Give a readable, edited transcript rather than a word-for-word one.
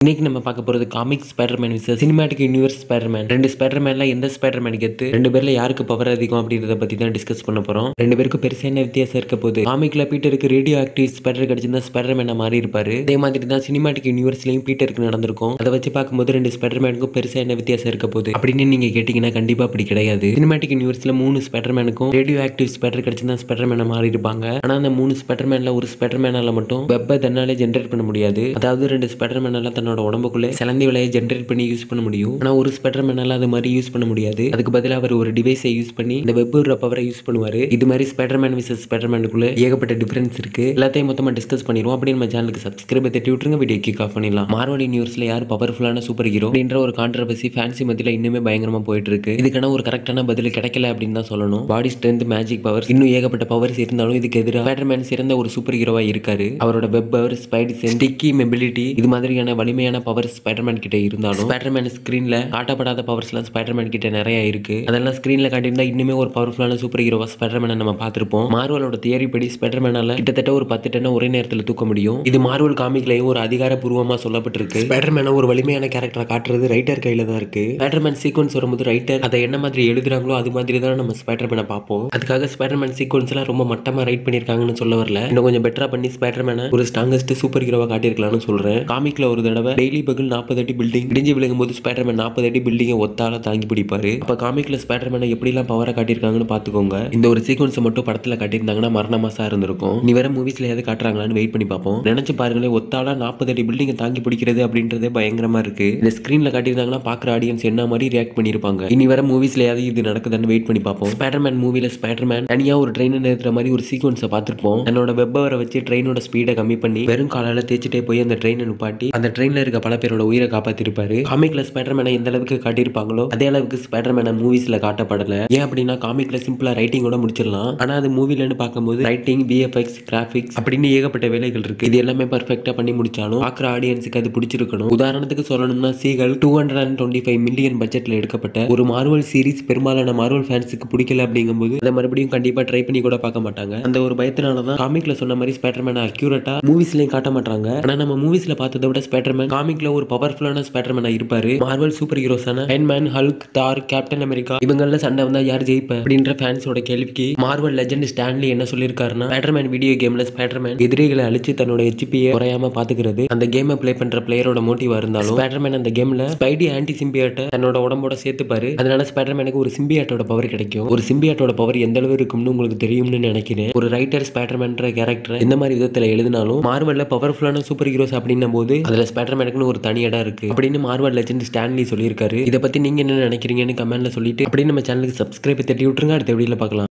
இன்னைக்கு நம்ம பார்க்க போறது comic spiderman versus cinematic universe spiderman. ரெண்டு ஸ்பைடர்மேன்ல எந்த ஸ்பைடர்மேன் கெத்து, ரெண்டு பேர்ல யாருக்கு பவர் அதிகம் அப்படின்றத பத்தி தான் டிஸ்கஸ் பண்ண போறோம். ரெண்டு பேருக்கும் பெருசா என்ன வித்தியாசம் இருக்க போகுது. காமிக்ல பீட்டருக்கு ரேடியோ ஆக்டிவ் ஸ்பைடர் கிடைச்சிருந்தா ஸ்பைடர்மேனா மாறி இருப்பாரு. அதே மாதிரி தான் சினிமாட்டிக் யூனிவர்ஸ்லயும் பீட்டருக்கு நடந்திருக்கும். அதை வச்சு பார்க்கும்போது ரெண்டு ஸ்பைடர்மேனுக்கும் பெருசா என்ன வித்தியாசம் இருக்க போகுது அப்படின்னு நீங்க கேட்டீங்கன்னா கண்டிப்பா அப்படி கிடையாது. சினிமாட்டிக் யூனிவர்ஸ்ல 3 ஸ்பைடர்மேனுக்கும் ரேடியோ ஆக்டிவ் ஸ்பைடர் கிடைச்சிருந்தா ஸ்பைடர்மேனா மாறி இருப்பாங்க. ஆனா அந்த 3 ஸ்பைடர்மேன்ல ஒரு ஸ்பைடர்மேனால மட்டும் வெப்ப தன்னாலே ஜென்ரேட் பண்ண முடியாது. அதாவது ரெண்டு ஸ்பைடர்மேனால தன்னோட உடம்புக்குள்ள சிலந்தி விலையை ஜென்ரேட் பண்ணி யூஸ் பண்ண முடியும். ஆனா ஒரு ஸ்பைடர்மேனால அது மாதிரி யூஸ் பண்ண முடியாது. அதுக்கு பதிலாக அவர் ஒரு டிவைஸை யூஸ் பண்ணி இந்த வெப் பவரை யூஸ் பண்ணுவாரு. இது மாதிரி ஸ்பைடர்மேன் விசஸ் ஸ்பைடர்மேனுக்குள்ள ஏகப்பட்ட டிஃபரன்ஸ் இருக்கு. எல்லாத்தையும் மொத்தமா டிஸ்கஸ் பண்ணிடுவோம். அப்படி நம்ம சேனலுக்கு சப்ஸ்கிரைப் தட்டி விட்டுருங்க. வீடியோ கிக் ஆஃப் பண்ணிடலாம். மார்வல் யூனிவர்ஸ்ல யார் பவர்ஃபுல்லான சூப்பர் ஹீரோ அப்படின்ற ஒரு கான்ட்ரவர்சி ஃபேன்சி மத்தியில இன்னுமே பயங்கரமா போயிட்டு இருக்கு. இதுக்கான ஒரு கரெக்டான பதில் கிடைக்கல அப்படின்னு தான் சொல்லணும். பாடி ஸ்ட்ரென்த், மேஜிக் பவர், இன்னும் ஏகப்பட்ட பவர்ஸ் இருந்தாலும் இதுக்கு எதிராக ஸ்பைடர்மேன் சிறந்த ஒரு சூப்பர் ஹீரோவா இருக்காரு. அவரோட web power, Spidey sense, sticky mobility இது மாதிரியான வலிமையான பவர் ஸ்பைடர்மேன் கிட்ட இருந்தாலும் ஸ்பைடர்மேன் ஸ்கிரீன்ல காட்டப்படாத பவர்ஸ்லாம் ஸ்பைடர்மேன் கிட்ட நிறைய இருக்கு. அதெல்லாம் ஸ்கிரீன்ல காட்டியிருந்தா இன்னுமே ஒரு பவர்ஃபுல்லான சூப்பர் ஹீரோவா ஸ்பைடர்மேனை நம்ம பார்த்திருப்போம். மார்வலோட தியரி படி ஸ்பைடர்மேனால கிட்டத்தட்ட ஒரு 10 டன்னை ஒரே நேரத்தில் தூக்க முடியும். இது மார்வல் காமிக்லயும் ஒரு அதிகாரப்பூர்வமா சொல்லப்பட்டிருக்கு. ஸ்பைடர்மேனை ஒரு வலிமையான கேரக்டரா காட்டுறது ரைட்டர் கையில தான் இருக்கு. ஸ்பைடர்மேன் சீக்வன்ஸ் வரும்போது ரைட்டர் அதை என்ன மாதிரி எழுதுறாங்களோ அது மாதிரி தான் நம்ம ஸ்பைடர்மேனை பார்ப்போம். அதுக்காக ஸ்பைடர்மேன் சீக்வன்ஸ் எல்லாம் ரொம்ப மட்டமா ரைட் பண்ணிருக்காங்கன்னு சொல்ல வரல. இன்னும் கொஞ்சம் பெட்டரா பண்ணி ஸ்பைடர்மேனை ஒரு ஸ்ட்ராங்கஸ்ட் சூப்பர் ஹீரோவா காட்டியிருக்கலாம்னு சொல்றேன். காமிக்ல ஒரு தடவை டெய்லி பகல் 40 அடி பில்டிங் இடிஞ்சு விழுகும் போது ஸ்பைடர்மேன் 40 அடி பில்டிங்கை ஒத்தால தாங்கி பிடிப்பாரு. அப்ப காமிக்ல ஸ்பைடர்மேனை எப்படிலாம் பவரை காட்டியிருக்காங்கன்னு பாத்துக்கோங்க. இந்த ஒரு சீக்வன்ஸ் மட்டும் படத்துல காட்டியிருந்தாங்கன்னா மரண மாசா இருந்திருக்கும். நீ வேற மூவிஸ்ல எதாவது காட்டுறாங்களான்னு வெயிட் பண்ணி பார்ப்போம். நினைச்சு பாருங்களேன், ஒத்தால 40 அடி பில்டிங்கை தாங்கி பிடிக்கிறது அப்படின்றதே பயங்கரமா இருக்கு. இந்த ஸ்கிரீன்ல காட்டியிருந்தாங்கன்னா பாக்குற ஆடியன்ஸ் என்ன மாதிரி ரியாக்ட் பண்ணிருப்பாங்க. இனி வேற மூவிஸ்ல ஏதாவது இது நடக்குதுன்னு வெயிட் பண்ணி பார்ப்போம். ஸ்பைடர்மேன் மூவில ஸ்பைடர்மேன் தனியா ஒரு ட்ரெயினை நிறுத்துற மாதிரி ஒரு சீக்வன்ஸை பார்த்திருப்போம். தன்னோட வெப்பவரை வச்சு ட்ரெயினோட ஸ்பீடை கம்மி பண்ணி வெறும் காலால தேய்ச்சிட்டே போய் அந்த ட்ரெயினை நிப்பாட்டி அந்த ட்ரெயின்ல இருக்க பல பேரோட உயிரை காப்பாத்திருப்பாரு. காமிக்ல ஸ்பைடர்மேனை எந்த அளவுக்கு காட்டியிருப்பாங்களோ அதே அளவுக்கு ஸ்பைடர்மேனை மூவிஸ்ல காட்டப்படல. ஏன் அப்படின்னா காமிக்ல சிம்பிளா ரைட்டிங்கோட முடிச்சிடலாம். ஆனா அது மூவிலன்னு பார்க்கும்போது ரைட்டிங், விஎஃப்எக்ஸ், கிராபிக்ஸ் அப்படின்னு ஏகப்பட்ட வேலைகள் இருக்கு. இது எல்லாமே பர்ஃபெக்டா பண்ணி முடிச்சாலும் பாக்குற ஆடியன்ஸுக்கு அது பிடிச்சிருக்கணும். உதாரணத்துக்கு சொல்லணும்னா சீகல் 225 மில்லியன் பட்ஜெட்ல எடுக்கப்பட்ட ஒரு மார்வல் சீரிஸ் பெரும்பாலான மார்வல் ஃபேன்ஸுக்கு பிடிக்கல அப்படிங்கும்போது அதை மறுபடியும் கண்டிப்பா ட்ரை பண்ணி கூட பார்க்க மாட்டாங்க. அந்த ஒரு பயத்தினாலதான் காமிக்ல சொன்ன மாதிரி ஸ்பைடர்மேனை அக்யூரேட்டா மூவிஸ்லயும் காட்ட மாட்டாங்க. ஆனா நம்ம மூவிஸ்ல பார்த்ததை விட ஸ்பைடர்மேன் காமிக்ல ஒரு பவர்ஃபுல்லான ஸ்பைடர்மேனா இருப்பாரு. மார்வல் சூப்பர் ஹீரோஸான அயன்மேன், ஹல்க், தார், கேப்டன் அமெரிக்கா இவங்கள சண்டை வந்தா யார் ஜெயிப்ப அப்படின்ற ஃபேன்ஸோட கேள்விக்கு மார்வல் லெஜெண்ட் ஸ்டான்லி என்ன சொல்லியிருக்காருன்னா, ஸ்பைடர்மேன் வீடியோ கேம்ல ஸ்பைடர்மேன் எதிரிகளை அழிச்சு தன்னோட ஹெச்பியை குறையாம பாத்துக்கிறது அந்த கேமை பிளே பண்ற பிளேயரோட மோட்டிவா இருந்தாலும் ஸ்பைடர்மேன் அந்த கேம்ல ஸ்பைடி ஆன்டி சிம்பியாட்டை தன்னோட உடம்போட சேர்த்துப்பாரு. அதனால ஸ்பைடர்மேனுக்கு ஒரு சிம்பியாட்டோட பவர் கிடைக்கும். ஒரு சிம்பியாட்டோட பவர் எந்த அளவு இருக்கும்னு உங்களுக்கு தெரியும்னு நினைக்கிறேன். ஒரு ரைட்டர் ஸ்பைடர்மேன்ற கேரக்டர் எந்த மாதிரி விதத்துல எழுதினாலும் மார்வல்ல பவர்ஃபுல்லான சூப்பர் ஹீரோஸ் அப்படின்னும் போது அதுல ஸ்பைடர்மேனுக்குன்னு ஒரு தனி இடம் இருக்கு அப்படின்னு மார்வல் லெஜெண்ட் ஸ்டான்லி சொல்லியிருக்காரு. இதை பத்தி நீங்க என்ன நினைக்கிறீங்கன்னு கமெண்ட்ல சொல்லிட்டு அப்படியே நம்ம சேனலுக்கு சப்ஸ்கிரைப் தட்டி விட்டுருங்க. அடுத்த வீடியோல பார்க்கலாம்.